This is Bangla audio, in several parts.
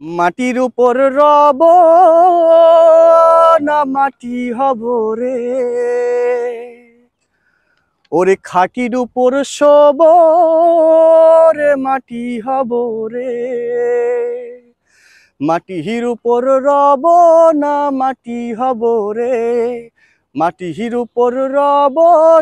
মাটির উপর রব না মাটি হব রে, ওরে খাটির উপর শোব রে মাটি হব রে। মাটির উপর রব না মাটি হব রে, মাটির উপর রব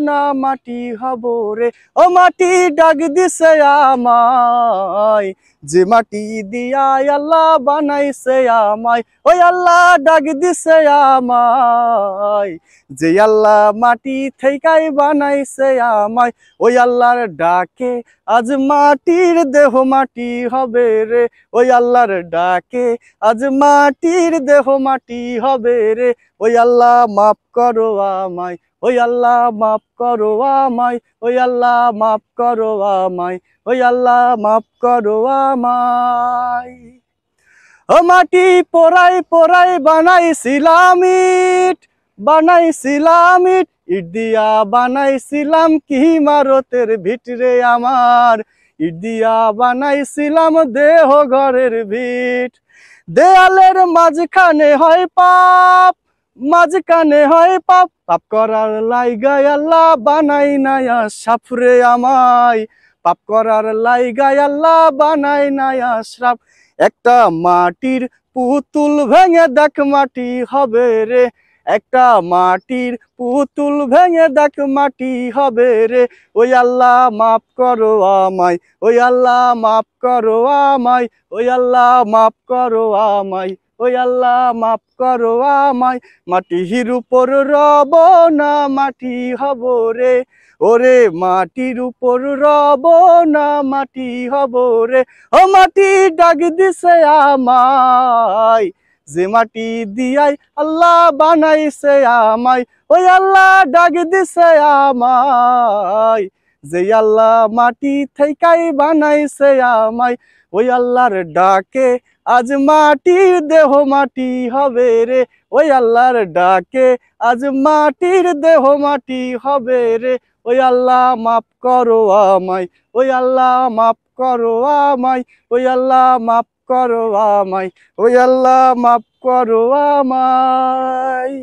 না মাটি হব রে। ও মাটি ডাক দিছে আমায়, যে মাটি দিয়া আল্লাহ বানাইছে আমায়। ওই আল্লাহ ডাক দিছে আমায়, যে আল্লাহ মাটি থেইকাই বানাইছে আমায়। ওই আল্লাহর ডাকে আজ মাটির দেহ মাটি হবে রে, ওই আল্লাহর ডাকে আজ মাটির দেহ মাটি হবে রে। ওই আল্লাহ মাফ করো আমায়, ওই আল্লাহ মাফ করো আমায়, ওই আল্লাহ মাফ করো আমায়, ওই আল্লাহ মাফ করো আমায়। ও মাটি পোড়াই পোড়াই বানাইছিলাম ইট, বানাইছিলাম ইট, ইট দিয়া বানাইছিলাম কি ইমারতের ভিট রে আমার। ইট দিয়া বানাইছিলাম দেহ ঘরের ভিট। দেয়ালের মাঝখানে হয় পাপ, মাঝখানে হয় পাপ, পাপ করার লাইগায় আল্লাহ বানাই নাই আশরাফ রে আমায়। পাপ করার লাইগায় আল্লাহ বানাই নাই আশরাফ। একটা মাটির পুতুল ভেঙে দেখ মাটি হবে রে, একটা মাটির পুতুল ভেঙে দেখ মাটি হবে রে। ওই আল্লাহ মাফ করো আমায়, ওই আল্লাহ মাফ করো আমায়, ওই আল্লাহ মাফ করো আমায়, ওই আল্লাহ মাফ করো আমায়। মাটির উপর রব না মাটি হব রে, ওরে মাটির উপর রব না মাটি হব রে। ও মাটি ডাক দিছে আমায়, যে মাটি দিয়াই আল্লাহ বানাইছে আমায়। ওই আল্লাহ ডাক দিছে আমায়, যে আল্লাহ মাটি থেইকাই বানাইছে আমায়। ওই আল্লাহর ডাকে আজ মাটির দেহ মাটি হবে রে, ওই আল্লাহর ডাকে আজ মাটির দেহ মাটি হবে রে। ওই আল্লাহ মাফ করো আমায়, ওই আল্লাহ মাফ করো আমায়, ওই আল্লাহ মাফ করো আমায়, ওই আল্লাহ মাফ করো আমায়।